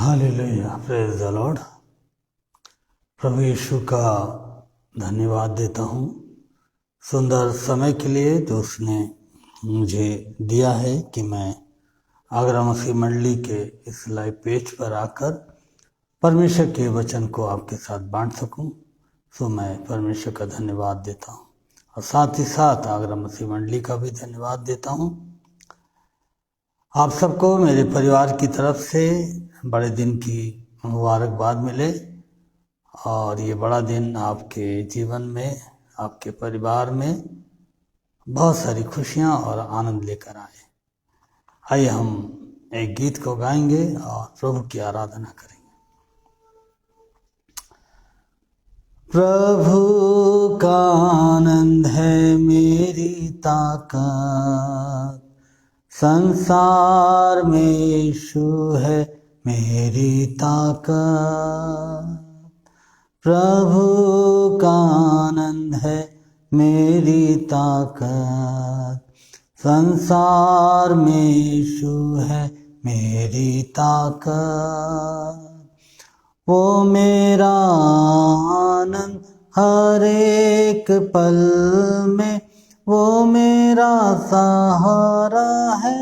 Hallelujah, praise the lord. प्रभु यीशु का धन्यवाद देता हूँ सुंदर समय के लिए जो उसने मुझे दिया है कि मैं आगरा मसीह मंडली के इस लाइव पेज पर आकर परमेश्वर के वचन को आपके साथ बांट सकूं। सो मैं परमेश्वर का धन्यवाद देता हूँ और साथ ही साथ आगरा मसीह मंडली का भी धन्यवाद देता हूँ। आप सबको मेरे परिवार की तरफ से बड़े दिन की मुबारकबाद मिले और ये बड़ा दिन आपके जीवन में, आपके परिवार में बहुत सारी खुशियाँ और आनंद लेकर आए। आइए हम एक गीत को गाएंगे और प्रभु की आराधना करेंगे। प्रभु का आनंद है मेरी ताकत, संसार में यीशु है मेरी ताकत। प्रभु का आनंद है मेरी ताकत, संसार में यीशु है मेरी ताकत। वो मेरा आनंद हर एक पल में, वो मेरा सहारा है।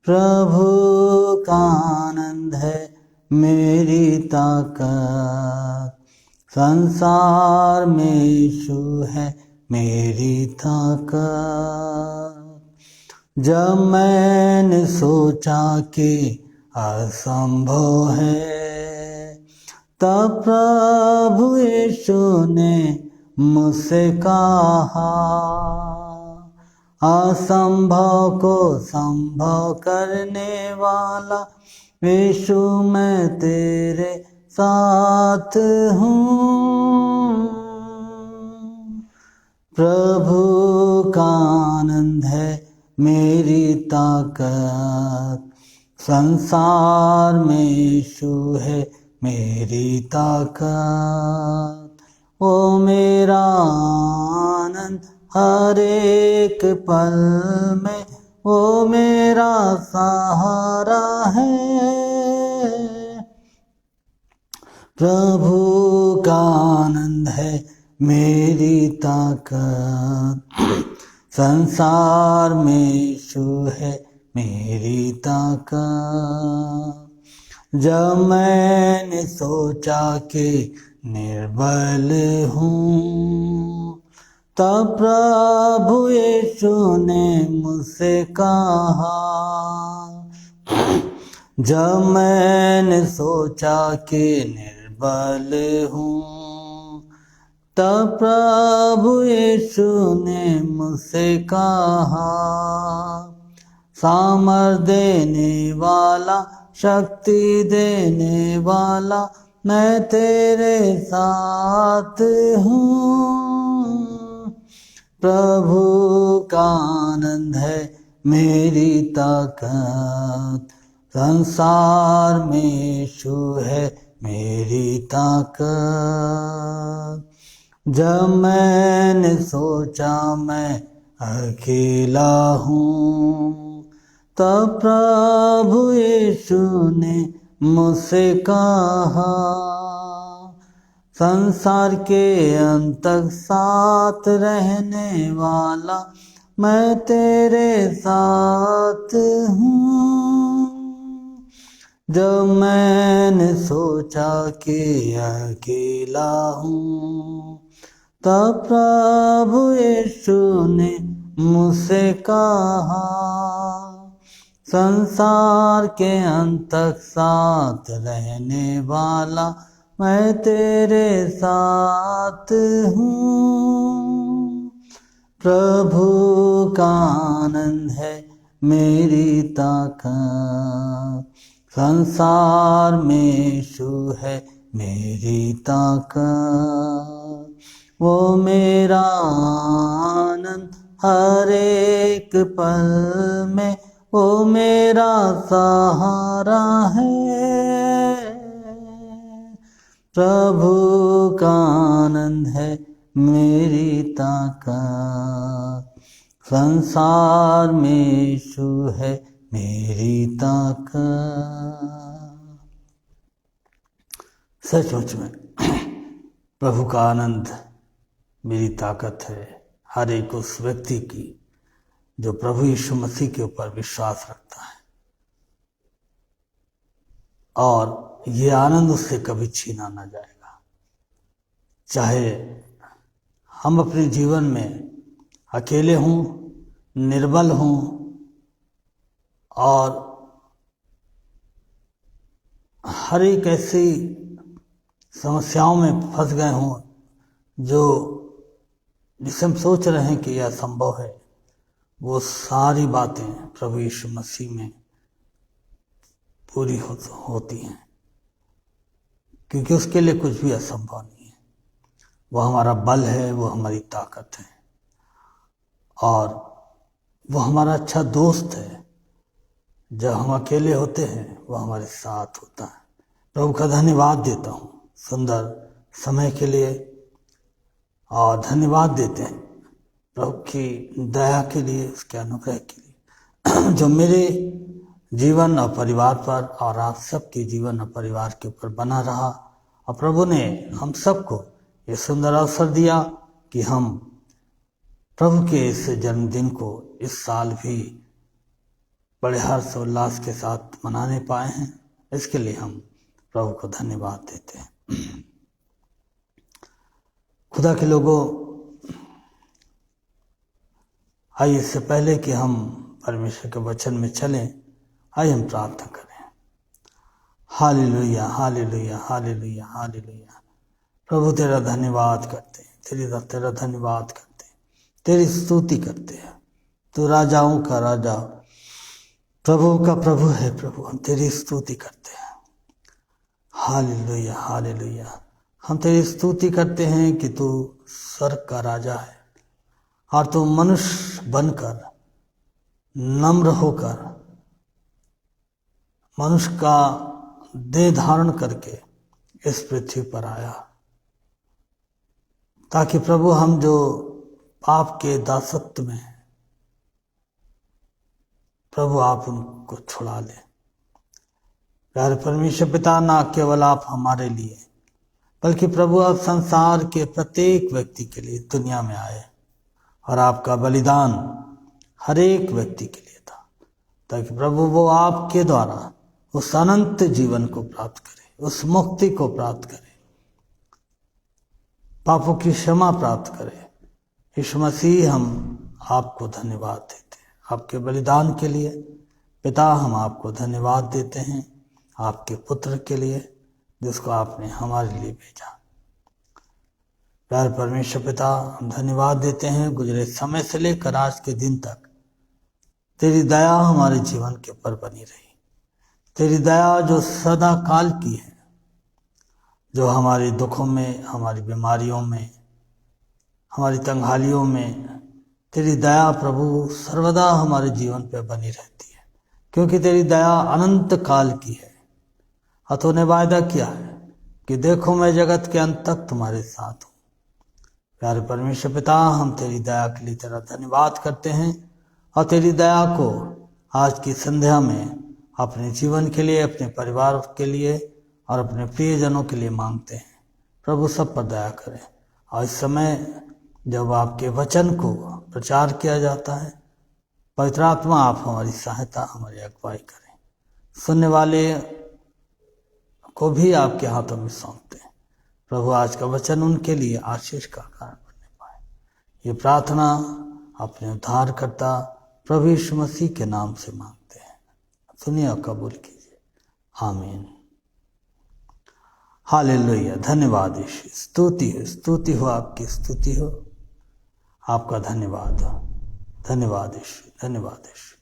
प्रभु का आनंद है मेरी ताकत, संसार में यीशु है मेरी ताकत। जब मैंने सोचा कि असंभव है, तब प्रभु यीशु ने मुझसे कहा, असंभव को संभव करने वाला यीशु मैं तेरे साथ हूँ। प्रभु का आनंद है मेरी ताकत, संसार में यीशु है मेरी ताकत। वो मेरा आनंद हर एक पल में, वो मेरा सहारा है। प्रभु का आनंद है मेरी ताकत, संसार में यीशु है मेरी ताकत। जब मैंने सोचा कि निर्बल हूँ, तब प्रभु यीशु ने मुझसे कहा, जब मैंने सोचा कि निर्बल हूँ, तब प्रभु यीशु ने मुझसे कहा, सामर्थ देने वाला, शक्ति देने वाला मैं तेरे साथ हूँ। प्रभु का आनंद है मेरी ताकत, संसार में यीशु है मेरी ताकत। जब मैंने सोचा मैं अकेला हूँ, तब प्रभु यीशु ने मुझसे कहा, संसार के अंत तक साथ रहने वाला मैं तेरे साथ हूँ। जब मैंने सोचा कि अकेला हूँ, तब प्रभु यीशु ने मुझसे कहा, संसार के अंत तक साथ रहने वाला मैं तेरे साथ हूँ। प्रभु का आनंद है मेरी ताकत, संसार में यीशु है मेरी ताकत। वो मेरा आनंद हर एक पल में, वो मेरा सहारा है। प्रभु का आनंद है मेरी ताकत, संसार में यीशु है मेरी ताकत। सचमुच में प्रभु का आनंद मेरी ताकत है हर एक उस व्यक्ति की जो प्रभु यीशु मसीह के ऊपर विश्वास रखता है, और ये आनंद उससे कभी छीना ना जाएगा। चाहे हम अपने जीवन में अकेले हों, निर्बल हों और हर एक ऐसी समस्याओं में फंस गए हों जिसे हम सोच रहे हैं कि यह असंभव है, वो सारी बातें प्रभु यीशु मसीह में पूरी होती हैं, क्योंकि उसके लिए कुछ भी असंभव नहीं है। वो हमारा बल है, वो हमारी ताकत है, और वो हमारा अच्छा दोस्त है। जब हम अकेले होते हैं वो हमारे साथ होता है। प्रभु का धन्यवाद देता हूँ सुंदर समय के लिए, और धन्यवाद देते हैं प्रभु की दया के लिए, उसके अनुग्रह के लिए जो मेरे जीवन और परिवार पर और आप सबके जीवन और परिवार के ऊपर बना रहा। और प्रभु ने हम सबको ये सुंदर अवसर दिया कि हम प्रभु के इस जन्मदिन को इस साल भी बड़े हर्ष उल्लास के साथ मनाने पाए हैं। इसके लिए हम प्रभु को धन्यवाद देते हैं। खुदा के लोगों, आइए इससे पहले कि हम परमेश्वर के वचन में चलें, आइए हम प्रार्थना करें। Hallelujah, hallelujah, hallelujah, hallelujah. प्रभु तेरा धन्यवाद करते हैं, तेरा धन्यवाद करते हैं, तेरी स्तुति करते हैं। तू राजाओं का राजा, प्रभु का प्रभु है। प्रभु हम तेरी स्तुति करते हैं। Hallelujah, hallelujah. हम तेरी स्तुति करते हैं कि तू स्वर्ग का राजा है, और तू मनुष्य बनकर, नम्र होकर, मनुष्य का देह धारण करके इस पृथ्वी पर आया, ताकि प्रभु हम जो पाप के दासत्व में हैं, प्रभु आप उनको छुड़ा ले। प्यारे परमेश्वर पिता, ना केवल आप हमारे लिए बल्कि प्रभु आप संसार के प्रत्येक व्यक्ति के लिए दुनिया में आए, और आपका बलिदान हर एक व्यक्ति के लिए था, ताकि प्रभु वो आपके द्वारा उस अनंत जीवन को प्राप्त करे, उस मुक्ति को प्राप्त करे, पापों की क्षमा प्राप्त करे। यीशु मसीह, हम आपको धन्यवाद देते हैं आपके बलिदान के लिए। पिता, हम आपको धन्यवाद देते हैं आपके पुत्र के लिए, जिसको आपने हमारे लिए भेजा। प्यारे परमेश्वर पिता, हम धन्यवाद देते हैं गुजरे समय से लेकर आज के दिन तक तेरी दया हमारे जीवन के ऊपर बनी रही। तेरी दया जो सदा काल की है, जो हमारे दुखों में, हमारी बीमारियों में, हमारी तंगहालियों में, तेरी दया प्रभु सर्वदा हमारे जीवन पर बनी रहती है, क्योंकि तेरी दया अनंत काल की है। और तूने वायदा किया है कि देखो मैं जगत के अंत तक तुम्हारे साथ हूँ। प्यारे परमेश्वर पिता, हम तेरी दया के लिए तेरा धन्यवाद करते हैं, और तेरी दया को आज की संध्या में अपने जीवन के लिए, अपने परिवार के लिए और अपने प्रियजनों के लिए मांगते हैं। प्रभु सब पर दया करें। और इस समय जब आपके वचन को प्रचार किया जाता है, पवित्र आत्मा आप हमारी सहायता, हमारी अगुवाई करें। सुनने वाले को भी आपके हाथों में सौंपते हैं। प्रभु आज का वचन उनके लिए आशीष का कारण बनने पाए। ये प्रार्थना अपने उद्धारकर्ता प्रभु यीशु मसीह के नाम से मांगते हैं। सुनिए और कबूल कीजिए। आमीन। हालेलुया। धन्यवाद यीशु। स्तुति हो, स्तुति हो, आपकी स्तुति हो, आपका धन्यवाद हो। धन्यवाद यीशु, धन्यवाद यीशु।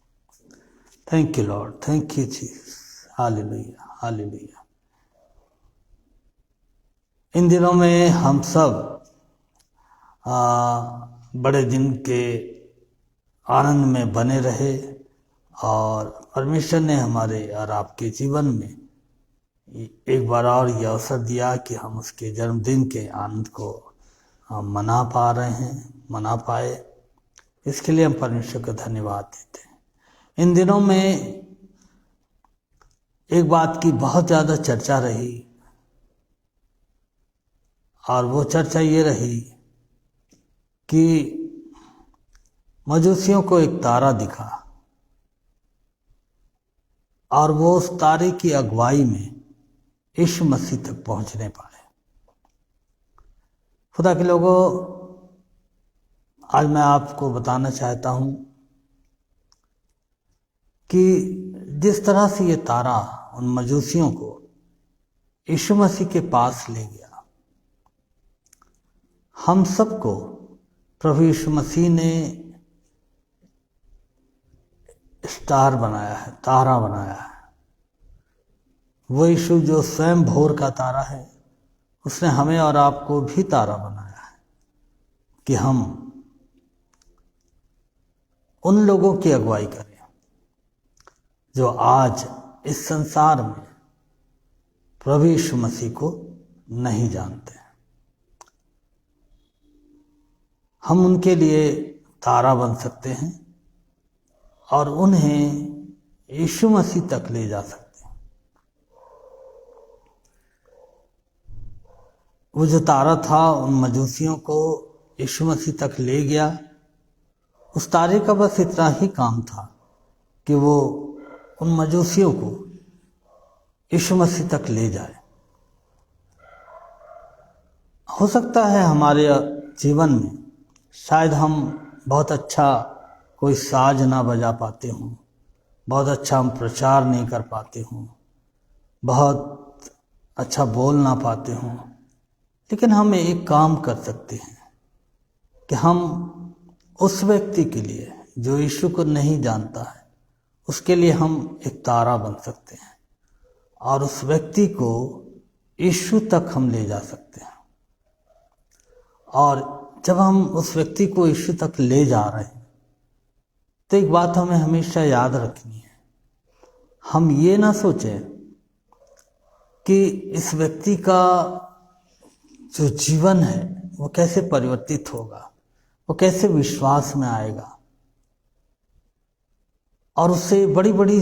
Thank you lord, thank you Jesus. Hallelujah, hallelujah. इन दिनों में हम सब बड़े दिन के आनंद में बने रहे, और परमेश्वर ने हमारे और आपके जीवन में एक बार और ये अवसर दिया कि हम उसके जन्मदिन के आनंद को मना पा रहे हैं, मना पाए। इसके लिए हम परमेश्वर को धन्यवाद देते हैं। इन दिनों में एक बात की बहुत ज़्यादा चर्चा रही, और वो चर्चा ये रही कि मजूसियों को एक तारा दिखा और वो उस तारे की अगुवाई में यीशु मसीह तक पहुंचने पाए। खुदा के लोगों, आज मैं आपको बताना चाहता हूं कि जिस तरह से ये तारा उन मजूसियों को यीशु मसीह के पास ले गया, हम सबको प्रभु यीशु मसीह ने स्टार बनाया है, तारा बनाया है। वो यीशु जो स्वयं भोर का तारा है, उसने हमें और आपको भी तारा बनाया है कि हम उन लोगों की अगुवाई करें जो आज इस संसार में प्रभु यीशु मसीह को नहीं जानते। हम उनके लिए तारा बन सकते हैं और उन्हें यीशु मसीह तक ले जा सकते हैं। वो जो तारा था उन मजूसियों को यीशु मसीह तक ले गया। उस तारे का बस इतना ही काम था कि वो उन मजूसियों को यीशु मसीह तक ले जाए। हो सकता है हमारे जीवन में शायद हम बहुत अच्छा कोई साज ना बजा पाते हों, बहुत अच्छा हम प्रचार नहीं कर पाते हों, बहुत अच्छा बोल ना पाते हों, लेकिन हम एक काम कर सकते हैं कि हम उस व्यक्ति के लिए जो यीशु को नहीं जानता है, उसके लिए हम एक तारा बन सकते हैं और उस व्यक्ति को यीशु तक हम ले जा सकते हैं। और जब हम उस व्यक्ति को यीशु तक ले जा रहे हैं तो एक बात हमें हमेशा याद रखनी है, हम ये ना सोचें कि इस व्यक्ति का जो जीवन है वो कैसे परिवर्तित होगा, वो कैसे विश्वास में आएगा, और उससे बड़ी बड़ी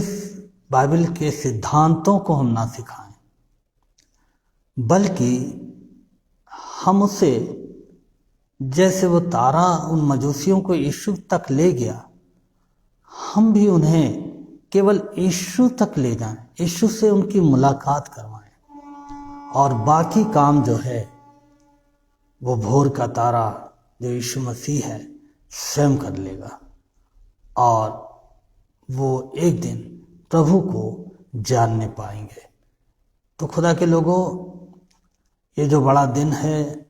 बाइबल के सिद्धांतों को हम ना सिखाएं, बल्कि हम उसे जैसे वो तारा उन मजूसियों को यीशु तक ले गया, हम भी उन्हें केवल यीशु तक ले जाएं, यीशु से उनकी मुलाकात करवाएं, और बाकी काम जो है वो भोर का तारा जो यीशु मसीह है स्वयं कर लेगा, और वो एक दिन प्रभु को जानने पाएंगे। तो खुदा के लोगों, ये जो बड़ा दिन है,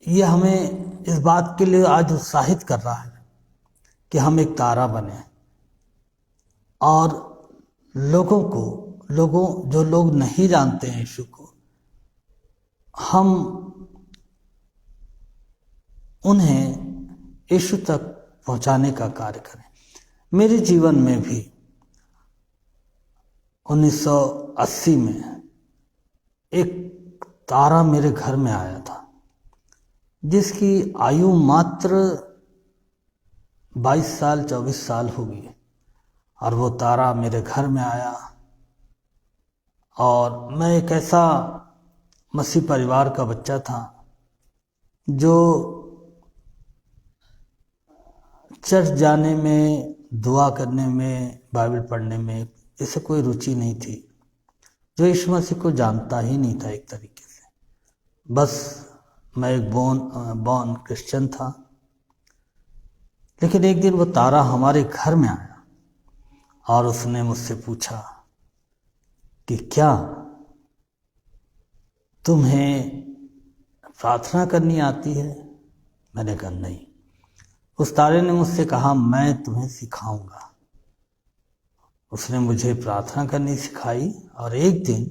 ये हमें इस बात के लिए आज उत्साहित कर रहा है कि हम एक तारा बने और जो लोग नहीं जानते हैं यीशु को, हम उन्हें यीशु तक पहुंचाने का कार्य करें। मेरे जीवन में भी 1980 में एक तारा मेरे घर में आया था, जिसकी आयु मात्र 22 साल 24 साल होगी, और वो तारा मेरे घर में आया, और मैं एक ऐसा मसीह परिवार का बच्चा था जो चर्च जाने में, दुआ करने में, बाइबल पढ़ने में इसे कोई रुचि नहीं थी, जो यीशु मसीह को जानता ही नहीं था एक तरीके से। बस मैं एक बॉर्न क्रिश्चियन था। लेकिन एक दिन वो तारा हमारे घर में आया और उसने मुझसे पूछा कि क्या तुम्हें प्रार्थना करनी आती है? मैंने कहा नहीं। उस तारे ने मुझसे कहा, मैं तुम्हें सिखाऊंगा। उसने मुझे प्रार्थना करनी सिखाई, और एक दिन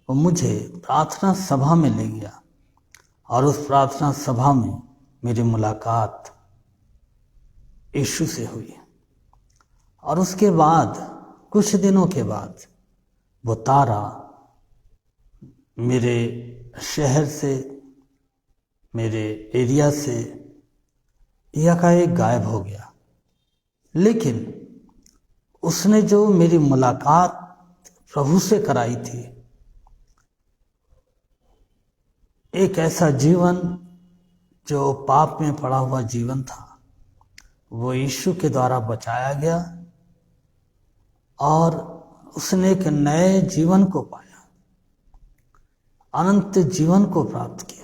वो मुझे प्रार्थना सभा में ले गया, और उस प्रार्थना सभा में मेरी मुलाकात यीशु से हुई। और उसके बाद कुछ दिनों के बाद वो तारा मेरे शहर से, मेरे एरिया से एकाएक गायब हो गया। लेकिन उसने जो मेरी मुलाकात प्रभु से कराई थी, एक ऐसा जीवन जो पाप में पड़ा हुआ जीवन था, वो यीशु के द्वारा बचाया गया और उसने एक नए जीवन को पाया, अनंत जीवन को प्राप्त किया।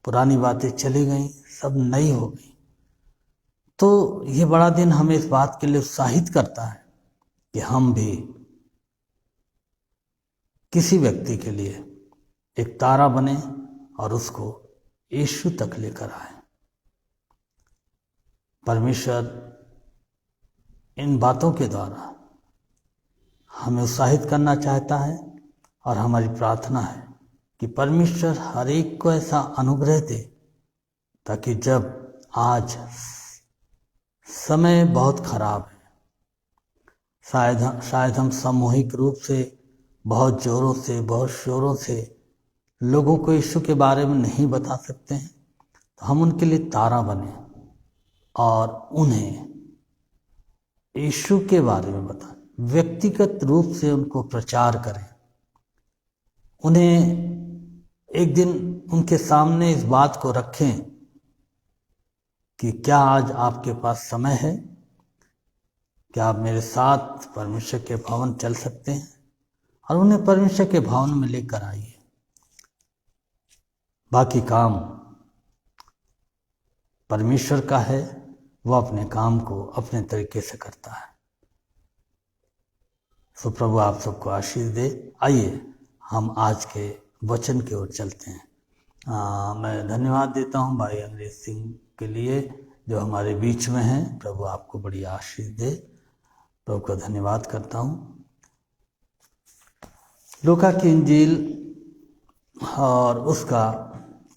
पुरानी बातें चली गई, सब नई हो गई। तो ये बड़ा दिन हमें इस बात के लिए उत्साहित करता है कि हम भी किसी व्यक्ति के लिए एक तारा बने और उसको यीशु तक लेकर आए। परमेश्वर इन बातों के द्वारा हमें उत्साहित करना चाहता है और हमारी प्रार्थना है कि परमेश्वर हर एक को ऐसा अनुग्रह दे ताकि जब आज समय बहुत खराब है, शायद हम सामूहिक रूप से बहुत जोरों से, बहुत शोरों से लोगों को यीशु के बारे में नहीं बता सकते हैं, तो हम उनके लिए तारा बने और उन्हें यीशु के बारे में बताएं, व्यक्तिगत रूप से उनको प्रचार करें। उन्हें एक दिन उनके सामने इस बात को रखें कि क्या आज आपके पास समय है, क्या आप मेरे साथ परमेश्वर के भवन चल सकते हैं, और उन्हें परमेश्वर के भवन में लेकर आइए। बाकी काम परमेश्वर का है, वो अपने काम को अपने तरीके से करता है। तो प्रभु आप सबको आशीष दे। आइए हम आज के वचन की ओर चलते हैं। मैं धन्यवाद देता हूं भाई अंग्रेज सिंह के लिए जो हमारे बीच में हैं। प्रभु आपको बड़ी आशीष दे। प्रभु का धन्यवाद करता हूं। लूका की इंजील और उसका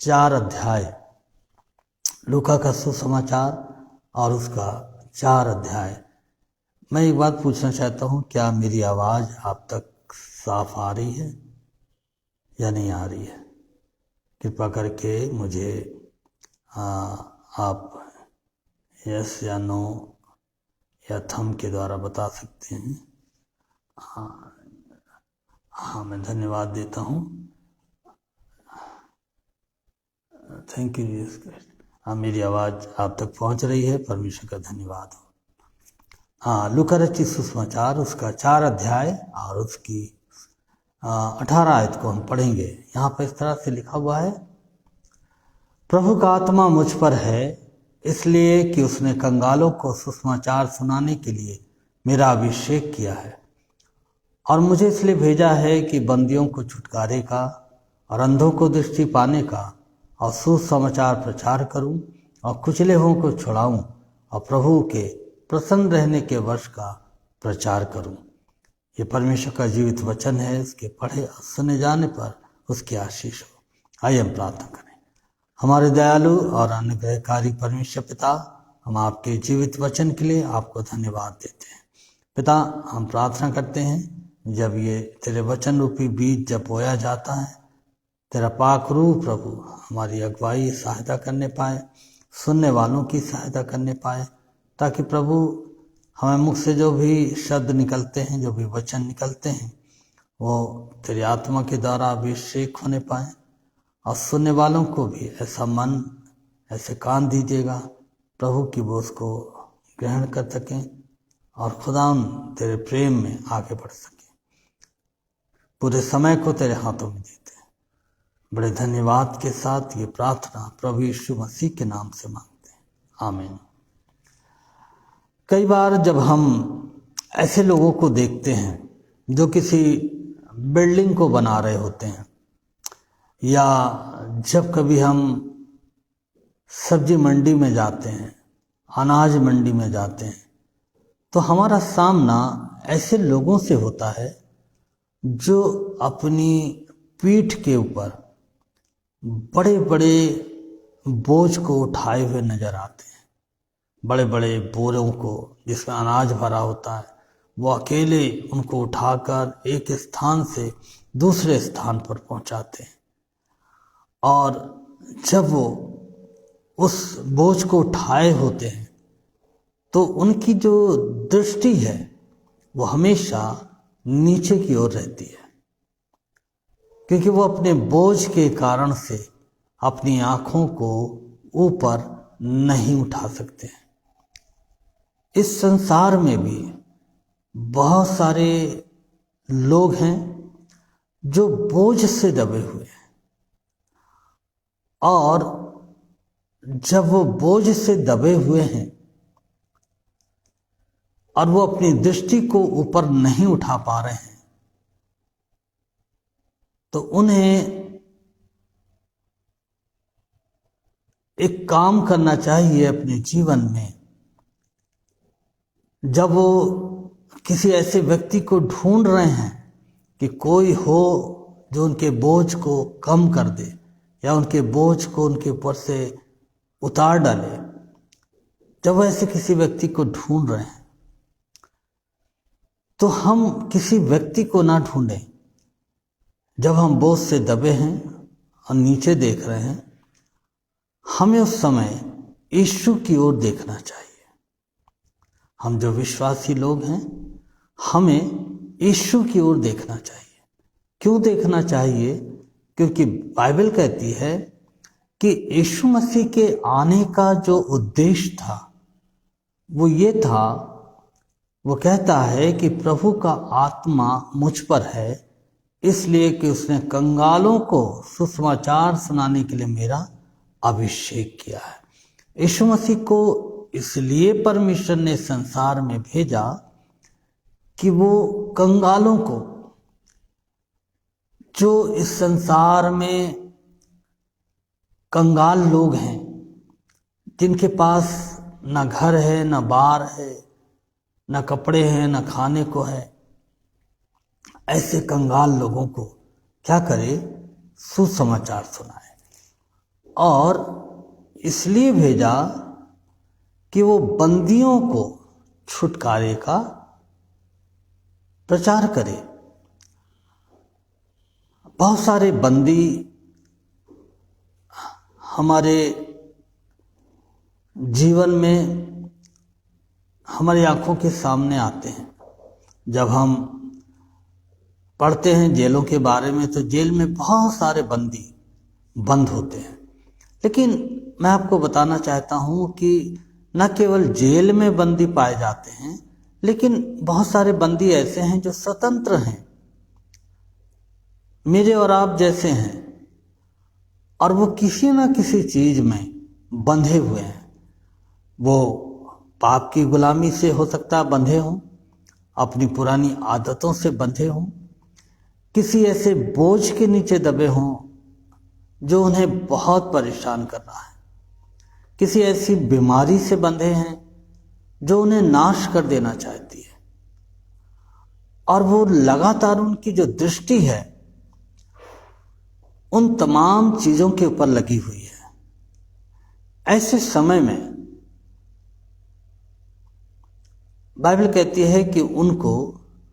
4 अध्याय, लूका का सुसमाचार और उसका 4 अध्याय। मैं एक बात पूछना चाहता हूँ, क्या मेरी आवाज़ आप तक साफ आ रही है या नहीं आ रही है? कृपा करके मुझे आप यस या नो या थम के द्वारा बता सकते हैं। हाँ, मैं धन्यवाद देता हूँ। Thank you Jesus Christ. हाँ, मेरी आवाज़ आप तक पहुँच रही है, परमेश्वर का धन्यवाद हो। हाँ, लूका रचित सुसमाचार उसका 4 अध्याय और उसकी 18 आयत को हम पढ़ेंगे। यहाँ पर इस तरह से लिखा हुआ है, प्रभु का आत्मा मुझ पर है, इसलिए कि उसने कंगालों को सुसमाचार सुनाने के लिए मेरा अभिषेक किया है, और मुझे इसलिए भेजा है कि बंदियों को छुटकारे का और अंधों को दृष्टि पाने का और सुसमाचार प्रचार करूं और कुचले हुओं को छुड़ाऊं और प्रभु के प्रसन्न रहने के वर्ष का प्रचार करूं। ये परमेश्वर का जीवित वचन है, इसके पढ़े और सुने जाने पर उसकी आशीष हो। आइए हम प्रार्थना करें। हमारे दयालु और अनुग्रहकारी परमेश्वर पिता, हम आपके जीवित वचन के लिए आपको धन्यवाद देते हैं। पिता, हम प्रार्थना करते हैं जब ये तेरे वचन रूपी बीज जब बोया जाता है, तेरा पाक रूह प्रभु हमारी अगुवाई सहायता करने पाए, सुनने वालों की सहायता करने पाए, ताकि प्रभु हमें मुख से जो भी शब्द निकलते हैं, जो भी वचन निकलते हैं, वो तेरी आत्मा के द्वारा अभिषेक होने पाए, और सुनने वालों को भी ऐसा मन, ऐसे कान दीजिएगा प्रभु की वो उसको ग्रहण कर सकें और खुदावन तेरे प्रेम में आगे बढ़ सकें। पूरे समय को तेरे हाथों में देते हैं। बड़े धन्यवाद के साथ ये प्रार्थना प्रभु यीशु मसीह के नाम से मांगते हैं, आमीन। कई बार जब हम ऐसे लोगों को देखते हैं जो किसी बिल्डिंग को बना रहे होते हैं, या जब कभी हम सब्जी मंडी में जाते हैं, अनाज मंडी में जाते हैं, तो हमारा सामना ऐसे लोगों से होता है जो अपनी पीठ के ऊपर बड़े बड़े बोझ को उठाए हुए नजर आते हैं। बड़े बड़े बोरों को जिसमें अनाज भरा होता है, वो अकेले उनको उठाकर एक स्थान से दूसरे स्थान पर पहुंचाते हैं, और जब वो उस बोझ को उठाए होते हैं तो उनकी जो दृष्टि है वो हमेशा नीचे की ओर रहती है, क्योंकि वो अपने बोझ के कारण से अपनी आंखों को ऊपर नहीं उठा सकते। इस संसार में भी बहुत सारे लोग हैं जो बोझ से दबे हुए हैं, और जब वो बोझ से दबे हुए हैं और वो अपनी दृष्टि को ऊपर नहीं उठा पा रहे हैं, तो उन्हें एक काम करना चाहिए अपने जीवन में। जब वो किसी ऐसे व्यक्ति को ढूंढ रहे हैं कि कोई हो जो उनके बोझ को कम कर दे या उनके बोझ को उनके ऊपर से उतार डाले, जब वो ऐसे किसी व्यक्ति को ढूंढ रहे हैं, तो हम किसी व्यक्ति को ना ढूंढें। जब हम बोझ से दबे हैं और नीचे देख रहे हैं, हमें उस समय यीशु की ओर देखना चाहिए। हम जो विश्वासी लोग हैं, हमें यीशु की ओर देखना चाहिए। क्यों देखना चाहिए? क्योंकि बाइबल कहती है कि यीशु मसीह के आने का जो उद्देश्य था वो ये था, वो कहता है कि प्रभु का आत्मा मुझ पर है, इसलिए कि उसने कंगालों को सुसमाचार सुनाने के लिए मेरा अभिषेक किया है। यीशु मसीह को इसलिए परमेश्वर ने संसार में भेजा कि वो कंगालों को, जो इस संसार में कंगाल लोग हैं, जिनके पास ना घर है, ना बार है, ना कपड़े हैं, ना खाने को है, ऐसे कंगाल लोगों को क्या करे? सुसमाचार सुनाए। और इसलिए भेजा कि वो बंदियों को छुटकारे का प्रचार करे। बहुत सारे बंदी हमारे जीवन में हमारी आंखों के सामने आते हैं। जब हम पढ़ते हैं जेलों के बारे में, तो जेल में बहुत सारे बंदी बंद होते हैं। लेकिन मैं आपको बताना चाहता हूँ कि न केवल जेल में बंदी पाए जाते हैं, लेकिन बहुत सारे बंदी ऐसे हैं जो स्वतंत्र हैं, मेरे और आप जैसे हैं, और वो किसी न किसी चीज में बंधे हुए हैं। वो पाप की गुलामी से हो सकता है बंधे हों, अपनी पुरानी आदतों से बंधे हों, किसी ऐसे बोझ के नीचे दबे हों जो उन्हें बहुत परेशान कर रहा है, किसी ऐसी बीमारी से बंधे हैं जो उन्हें नाश कर देना चाहती है, और वो लगातार उनकी जो दृष्टि है उन तमाम चीजों के ऊपर लगी हुई है। ऐसे समय में बाइबल कहती है कि उनको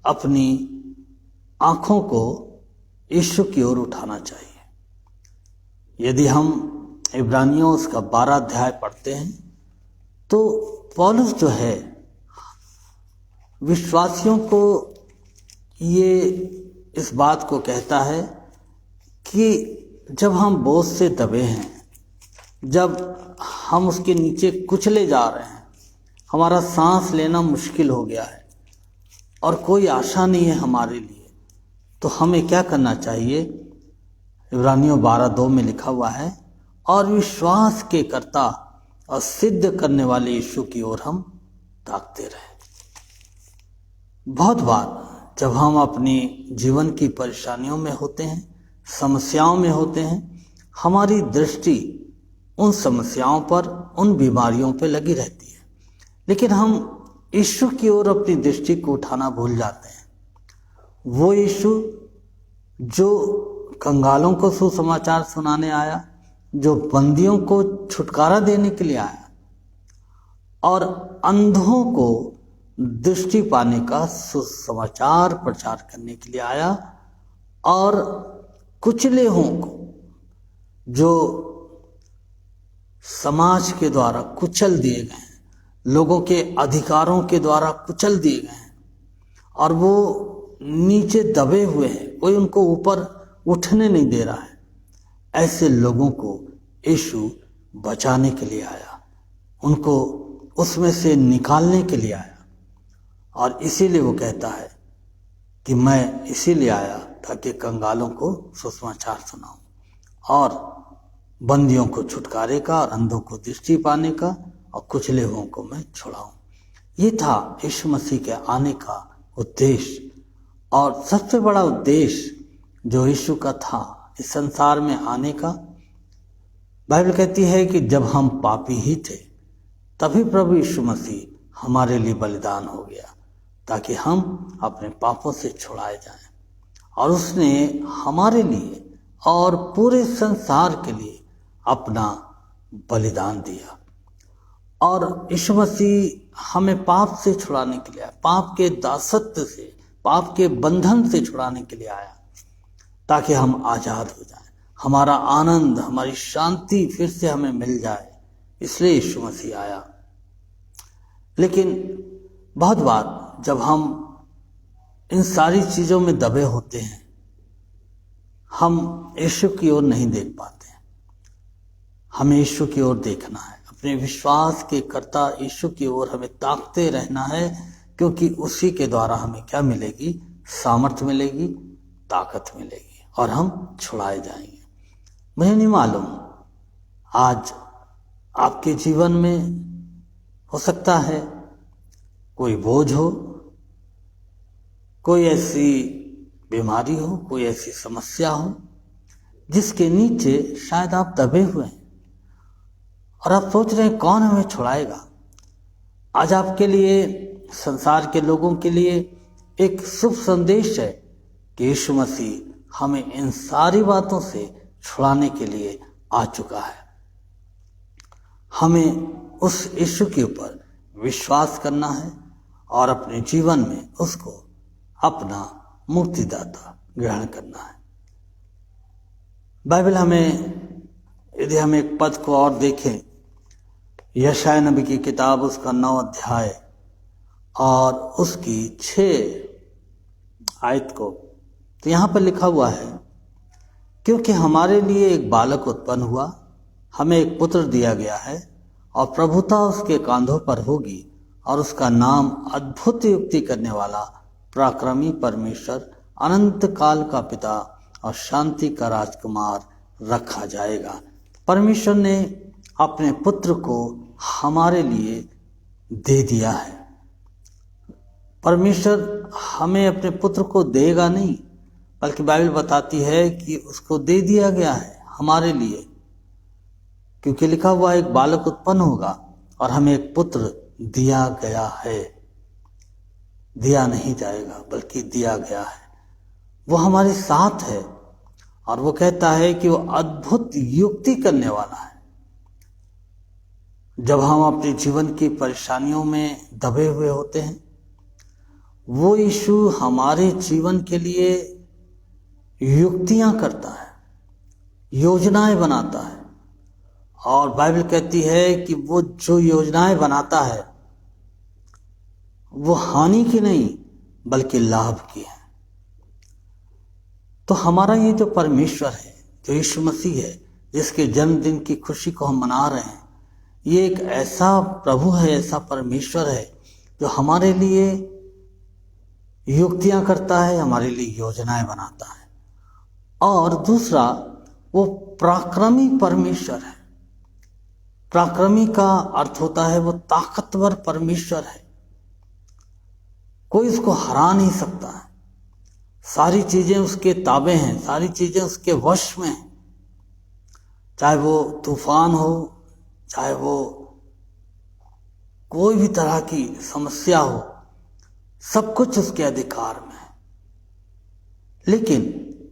अपनी आंखों को यीशु की ओर उठाना चाहिए। यदि हम इब्रानियों उसका 12 अध्याय पढ़ते हैं, तो पौलुस जो है विश्वासियों को ये इस बात को कहता है कि जब हम बोझ से दबे हैं, जब हम उसके नीचे कुचले जा रहे हैं, हमारा सांस लेना मुश्किल हो गया है और कोई आशा नहीं है हमारे लिए, तो हमें क्या करना चाहिए? इब्रानियों 12:2 में लिखा हुआ है, और विश्वास के कर्ता और सिद्ध करने वाले यीशु की ओर हम ताकते रहे। बहुत बार जब हम अपनी जीवन की परेशानियों में होते हैं, समस्याओं में होते हैं, हमारी दृष्टि उन समस्याओं पर, उन बीमारियों पर लगी रहती है, लेकिन हम यीशु की ओर अपनी दृष्टि को उठाना भूल जाते हैं। वो यीशु जो कंगालों को सुसमाचार सुनाने आया, जो बंदियों को छुटकारा देने के लिए आया, और अंधों को दृष्टि पाने का सुसमाचार प्रचार करने के लिए आया, और कुचले हों को, जो समाज के द्वारा कुचल दिए गए हैं, लोगों के अधिकारों के द्वारा कुचल दिए गए हैं, और वो नीचे दबे हुए हैं, कोई उनको ऊपर उठने नहीं दे रहा है। ऐसे लोगों को यीशु बचाने के लिए आया, उनको उसमें से निकालने के लिए आया। और इसीलिए वो कहता है कि मैं इसीलिए आया ताकि कंगालों को सुसमाचार सुनाऊं और बंदियों को छुटकारे का और अंधों को दृष्टि पाने का और कुचले हुओं को मैं छुड़ाऊं। ये था यीशु मसीह के आने का उद्देश्य। और सबसे बड़ा उद्देश्य जो यीशु का था इस संसार में आने का, बाइबल कहती है कि जब हम पापी ही थे तभी प्रभु यीशु मसीह हमारे लिए बलिदान हो गया ताकि हम अपने पापों से छुड़ाए जाएं। और उसने हमारे लिए और पूरे संसार के लिए अपना बलिदान दिया। और यीशु मसीह हमें पाप से छुड़ाने के लिए आया, पाप के दासत्व से, पाप के बंधन से छुड़ाने के लिए आया ताकि हम आज़ाद हो जाएं, हमारा आनंद, हमारी शांति फिर से हमें मिल जाए। इसलिए यीशु मसीह आया। लेकिन बहुत बार जब हम इन सारी चीज़ों में दबे होते हैं, हम यीशु की ओर नहीं देख पाते। हमें यीशु की ओर देखना है, अपने विश्वास के कर्ता यीशु की ओर हमें ताकते रहना है, क्योंकि उसी के द्वारा हमें क्या मिलेगी? सामर्थ मिलेगी, ताकत मिलेगी और हम छुड़ाए जाएंगे। मुझे नहीं मालूम आज आपके जीवन में हो सकता है कोई बोझ हो, कोई ऐसी बीमारी हो, कोई ऐसी समस्या हो जिसके नीचे शायद आप दबे हुए हैं और आप सोच रहे हैं कौन हमें छुड़ाएगा। आज आपके लिए, संसार के लोगों के लिए एक शुभ संदेश है कि यीशु मसीह हमें इन सारी बातों से छुड़ाने के लिए आ चुका है। हमें उस यीशु के ऊपर विश्वास करना है और अपने जीवन में उसको अपना मुक्तिदाता ग्रहण करना है। बाइबल हमें, यदि हम एक पद को और देखें, यशायाह नबी की किताब उसका 9 अध्याय और उसकी 6 आयत को, तो यहाँ पर लिखा हुआ है, क्योंकि हमारे लिए एक बालक उत्पन्न हुआ, हमें एक पुत्र दिया गया है और प्रभुता उसके कांधों पर होगी और उसका नाम अद्भुत युक्ति करने वाला, पराक्रमी परमेश्वर, अनंत काल का पिता और शांति का राजकुमार रखा जाएगा। परमेश्वर ने अपने पुत्र को हमारे लिए दे दिया है। परमेश्वर हमें अपने पुत्र को देगा नहीं, बल्कि बाइबल बताती है कि उसको दे दिया गया है हमारे लिए, क्योंकि लिखा हुआ एक बालक उत्पन्न होगा और हमें एक पुत्र दिया गया है। दिया नहीं जाएगा बल्कि दिया गया है। वो हमारे साथ है और वो कहता है कि वो अद्भुत युक्ति करने वाला है। जब हम अपने जीवन की परेशानियों में दबे हुए होते हैं, वो यीशु हमारे जीवन के लिए युक्तियां करता है, योजनाएं बनाता है। और बाइबल कहती है कि वो जो योजनाएं बनाता है वो हानि की नहीं बल्कि लाभ की है। तो हमारा ये जो परमेश्वर है, जो यीशु मसीह है, जिसके जन्मदिन की खुशी को हम मना रहे हैं, ये एक ऐसा प्रभु है, ऐसा परमेश्वर है जो हमारे लिए युक्तियां करता है, हमारे लिए योजनाएं बनाता है। और दूसरा, वो पराक्रमी परमेश्वर है। पराक्रमी का अर्थ होता है वो ताकतवर परमेश्वर है, कोई उसको हरा नहीं सकता है। सारी चीजें उसके ताबे हैं, सारी चीजें उसके वश में हैं। चाहे वो तूफान हो, चाहे वो कोई भी तरह की समस्या हो, सब कुछ उसके अधिकार में है। लेकिन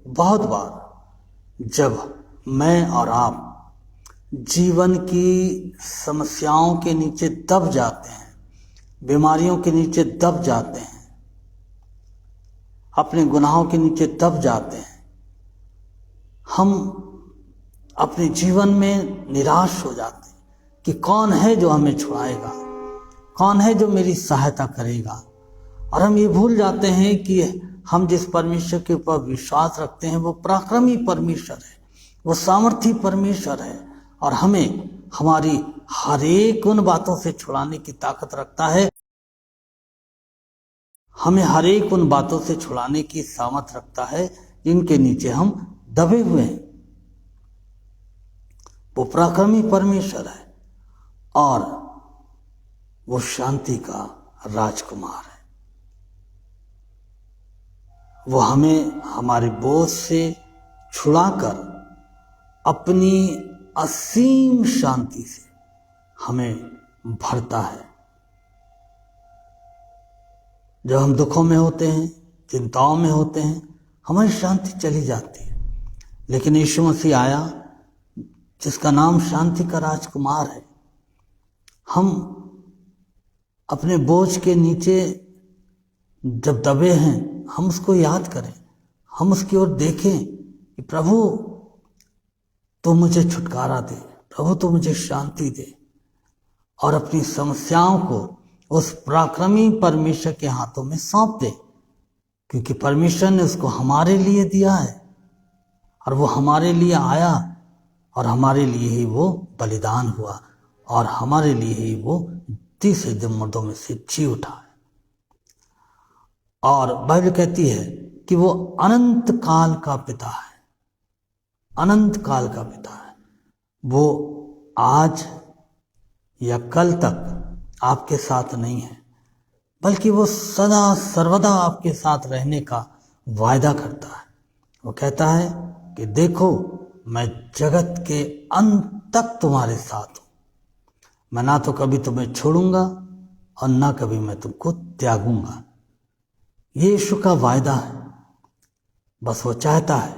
बहुत बार जब मैं और आप जीवन की समस्याओं के नीचे दब जाते हैं, बीमारियों के नीचे दब जाते हैं, अपने गुनाहों के नीचे दब जाते हैं, हम अपने जीवन में निराश हो जाते हैं कि कौन है जो हमें छुड़ाएगा, कौन है जो मेरी सहायता करेगा। और हम ये भूल जाते हैं कि हम जिस परमेश्वर के ऊपर विश्वास रखते हैं वो पराक्रमी परमेश्वर है, वो सामर्थी परमेश्वर है, और हमें हमारी हर एक उन बातों से छुड़ाने की ताकत रखता है, हमें हर एक उन बातों से छुड़ाने की सामर्थ रखता है जिनके नीचे हम दबे हुए हैं। वो पराक्रमी परमेश्वर है और वो शांति का राजकुमार है। वो हमें हमारे बोझ से छुड़ाकर अपनी असीम शांति से हमें भरता है। जब हम दुखों में होते हैं, चिंताओं में होते हैं, हमारी शांति चली जाती है, लेकिन यीशु मसीह आया जिसका नाम शांति का राजकुमार है। हम अपने बोझ के नीचे जब दबे हैं, हम उसको याद करें, हम उसकी ओर देखें कि प्रभु तो मुझे छुटकारा दे, प्रभु तो मुझे शांति दे, और अपनी समस्याओं को उस पराक्रमी परमेश्वर के हाथों में सौंप दे, क्योंकि परमेश्वर ने उसको हमारे लिए दिया है और वो हमारे लिए आया और हमारे लिए ही वो बलिदान हुआ और हमारे लिए ही वो तीसरे दिन मुर्दों में से जी उठा है। और बाइबल कहती है कि वो अनंत काल का पिता है, अनंत काल का पिता है। वो आज या कल तक आपके साथ नहीं है, बल्कि वो सदा सर्वदा आपके साथ रहने का वायदा करता है। वो कहता है कि देखो मैं जगत के अंत तक तुम्हारे साथ हूं, मैं ना तो कभी तुम्हें छोड़ूंगा और ना कभी मैं तुमको त्यागूंगा। ये यीशु का वायदा है। बस वो चाहता है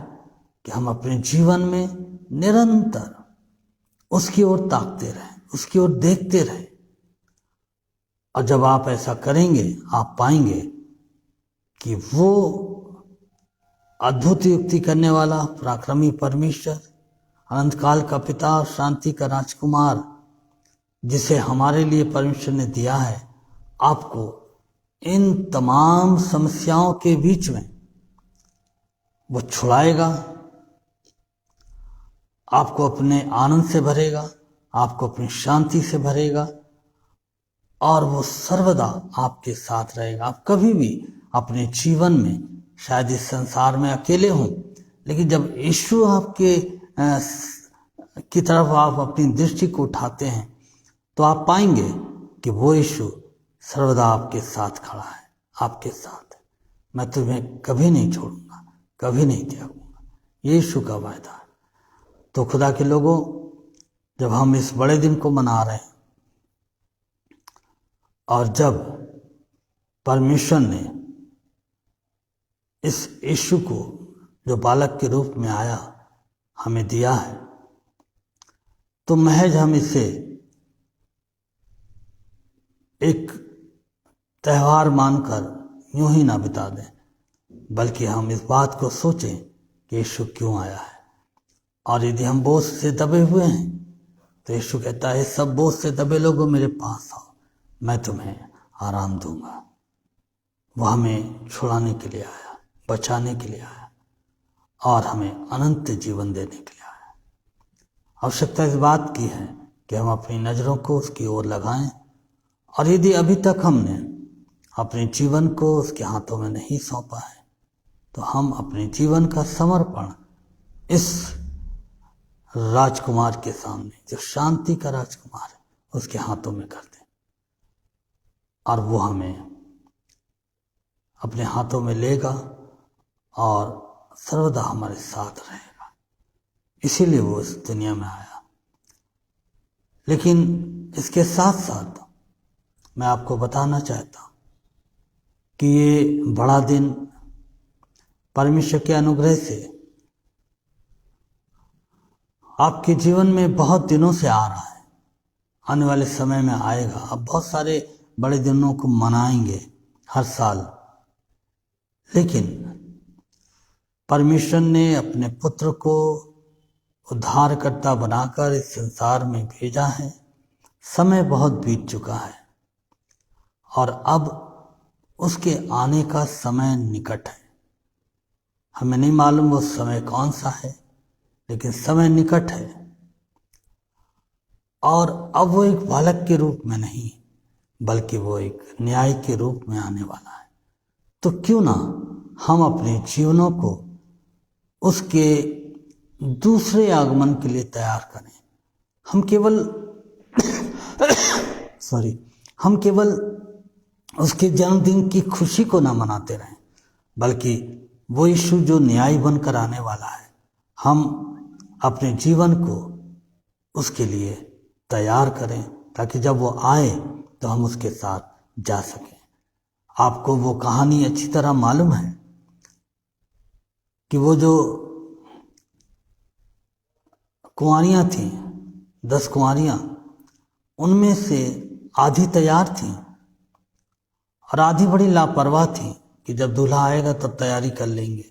कि हम अपने जीवन में निरंतर उसकी ओर ताकते रहें, उसकी ओर देखते रहें, और जब आप ऐसा करेंगे आप पाएंगे कि वो अद्भुत युक्ति करने वाला पराक्रमी परमेश्वर, अनंत काल का पिता, शांति का राजकुमार, जिसे हमारे लिए परमेश्वर ने दिया है, आपको इन तमाम समस्याओं के बीच में वो छुड़ाएगा, आपको अपने आनंद से भरेगा, आपको अपनी शांति से भरेगा, और वो सर्वदा आपके साथ रहेगा। आप कभी भी अपने जीवन में शायद इस संसार में अकेले हों, लेकिन जब यीशु आपके की तरफ आप अपनी दृष्टि को उठाते हैं तो आप पाएंगे कि वो यीशु सर्वदा आपके साथ खड़ा है, आपके साथ है। मैं तुम्हें कभी नहीं छोड़ूंगा, कभी नहीं त्यागूंगा, ये यीशु का वायदा है। तो खुदा के लोगों, जब हम इस बड़े दिन को मना रहे हैं और जब परमेश्वर ने इस यीशु को जो बालक के रूप में आया हमें दिया है, तो महज हम इसे एक त्यौहार मानकर यूं ही ना बिता दें, बल्कि हम इस बात को सोचें कि यीशु क्यों आया है। और यदि हम बोझ से दबे हुए हैं तो यीशु कहता है, सब बोझ से दबे लोगों मेरे पास आओ, मैं तुम्हें आराम दूंगा। वो हमें छुड़ाने के लिए आया, बचाने के लिए आया और हमें अनंत जीवन देने के लिए आया। आवश्यकता इस बात की है कि हम अपनी नज़रों को उसकी ओर लगाएं, और यदि अभी तक हमने अपने जीवन को उसके हाथों में नहीं सौंपा है तो हम अपने जीवन का समर्पण इस राजकुमार के सामने, जो शांति का राजकुमार है, उसके हाथों में कर दें, और वो हमें अपने हाथों में लेगा और सर्वदा हमारे साथ रहेगा। इसीलिए वो इस दुनिया में आया। लेकिन इसके साथ साथ मैं आपको बताना चाहता हूं कि ये बड़ा दिन परमेश्वर के अनुग्रह से आपके जीवन में बहुत दिनों से आ रहा है, आने वाले समय में आएगा। आप बहुत सारे बड़े दिनों को मनाएंगे हर साल, लेकिन परमेश्वर ने अपने पुत्र को उद्धारकर्ता बनाकर इस संसार में भेजा है। समय बहुत बीत चुका है और अब उसके आने का समय निकट है। हमें नहीं मालूम वो समय कौन सा है, लेकिन समय निकट है। और अब वो एक बालक के रूप में नहीं, बल्कि वो एक न्याय के रूप में आने वाला है। तो क्यों ना हम अपने जीवनों को उसके दूसरे आगमन के लिए तैयार करें। हम केवल उसके जन्मदिन की खुशी को ना मनाते रहें, बल्कि वो यीशु जो न्याय बनकर आने वाला है, हम अपने जीवन को उसके लिए तैयार करें, ताकि जब वो आए तो हम उसके साथ जा सकें। आपको वो कहानी अच्छी तरह मालूम है कि वो जो कुंवारियां थीं, 10 कुंवारियां, उनमें से आधी तैयार थीं और आधी बड़ी लापरवाह थीं कि जब दूल्हा आएगा तब तैयारी कर लेंगे।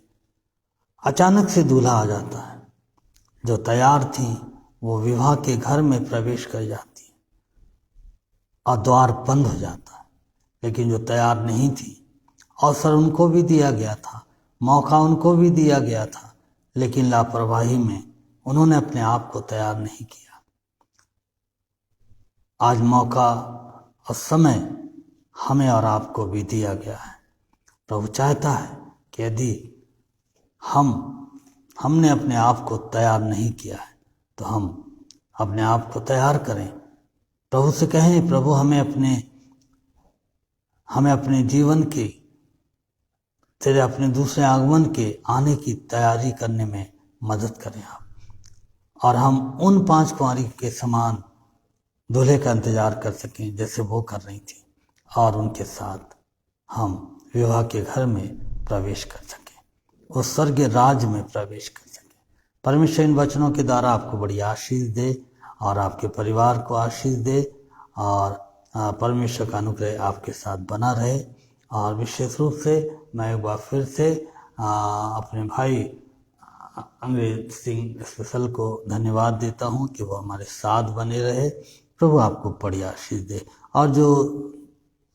अचानक से दूल्हा आ जाता है। जो तैयार थीं वो विवाह के घर में प्रवेश कर जाती हैं और द्वार बंद हो जाता है। लेकिन जो तैयार नहीं थी, अवसर उनको भी दिया गया था, मौका उनको भी दिया गया था, लेकिन लापरवाही में उन्होंने अपने आप को तैयार नहीं किया। आज मौका और समय हमें और आपको भी दिया गया है। प्रभु चाहता है कि यदि हमने अपने आप को तैयार नहीं किया है तो हम अपने आप को तैयार करें। प्रभु से कहें, प्रभु हमें अपने जीवन के, तेरे अपने दूसरे आगमन के आने की तैयारी करने में मदद करें आप, और हम उन 5 कुंवारी के समान दूल्हे का इंतजार कर सकें जैसे वो कर रही थी, और उनके साथ हम विवाह के घर में प्रवेश कर सकें, उस स्वर्गीय राज में प्रवेश कर सकें। परमेश्वर इन वचनों के द्वारा आपको बड़ी आशीष दे और आपके परिवार को आशीष दे, और परमेश्वर का अनुग्रह आपके साथ बना रहे। और विशेष रूप से मैं एक बार फिर से अपने भाई अंग्रेज सिंह स्पेशल को धन्यवाद देता हूं कि वो हमारे साथ बने रहे। प्रभु आपको बड़ी आशीष दे, और जो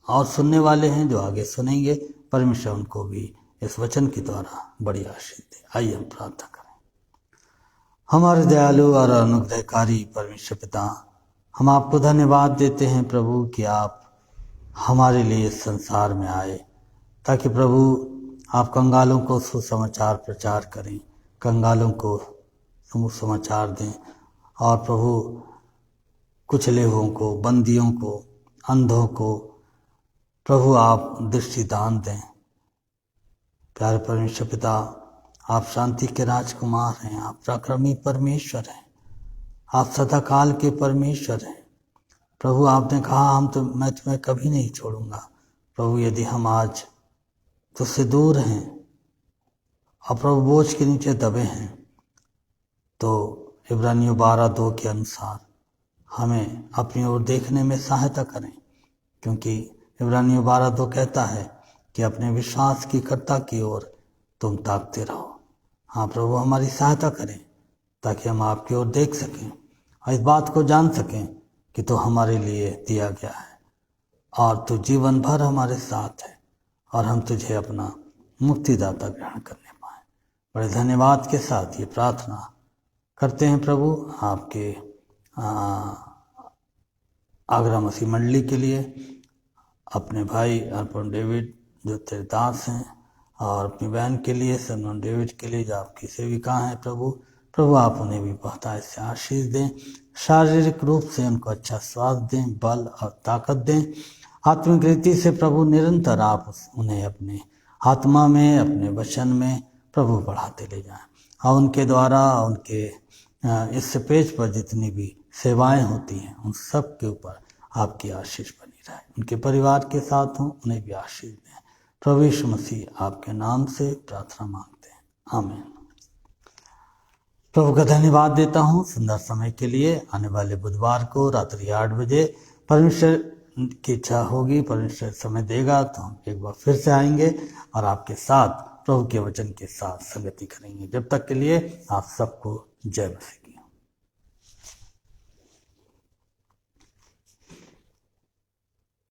और सुनने वाले हैं जो आगे सुनेंगे, परमेश्वर उनको भी इस वचन के द्वारा बड़ी आशीष दे। आइए हम प्रार्थना करें। हमारे दयालु और अनुग्रहकारी परमेश्वर पिता, हम आपको धन्यवाद देते हैं प्रभु कि आप हमारे लिए इस संसार में आए, ताकि प्रभु आप कंगालों को सुसमाचार प्रचार करें, कंगालों को सुसमाचार दें, और प्रभु कुचले हुओं को, बंदियों को, अंधों को प्रभु आप दृष्टिदान दें। प्यारे परमेश्वर पिता, आप शांति के राजकुमार हैं, आप पराक्रमी परमेश्वर हैं, आप सदाकाल के परमेश्वर हैं। प्रभु आपने कहा मैं तुम्हें कभी नहीं छोड़ूंगा। प्रभु यदि हम आज तुझसे दूर हैं और प्रभु बोझ के नीचे दबे हैं, तो इब्रानियों 12:2 के अनुसार हमें अपनी ओर देखने में सहायता करें, क्योंकि इब्रानियों 12:2 कहता है कि अपने विश्वास की कर्ता की ओर तुम ताकते रहो। हाँ प्रभु, हमारी सहायता करें ताकि हम आपकी ओर देख सकें और इस बात को जान सकें कि तो हमारे लिए दिया गया है और तू जीवन भर हमारे साथ है, और हम तुझे अपना मुक्तिदाता ग्रहण करने पाए। बड़े धन्यवाद के साथ ये प्रार्थना करते हैं प्रभु आपके आगरा मसीह मंडली के लिए, अपने भाई अर्पण डेविड जो तेरे दास हैं, और अपनी बहन के लिए सनमन डेविड के लिए जो आपकी सेविका हैं। प्रभु आप उन्हें भी बहुत से आशीष दें, शारीरिक रूप से उनको अच्छा स्वास्थ्य दें, बल और ताकत दें। आत्मिक रीति से प्रभु निरंतर आप उन्हें अपने आत्मा में, अपने वचन में प्रभु बढ़ाते ले जाएं, और उनके द्वारा उनके इस पेज पर जितनी भी सेवाएं होती हैं उन सब के ऊपर आपकी आशीष बनी रहे। उनके परिवार के साथ हों, उन्हें भी आशीष दें। प्रभु यीशु मसीह आपके नाम से प्रार्थना मांगते हैं, आमीन। प्रभु का धन्यवाद देता हूँ सुंदर समय के लिए। आने वाले बुधवार को रात्रि 8 बजे परमेश्वर की इच्छा होगी, परमेश्वर समय देगा तो हम एक बार फिर से आएंगे और आपके साथ प्रभु के वचन के साथ संगति करेंगे। जब तक के लिए आप सबको जय मसीह।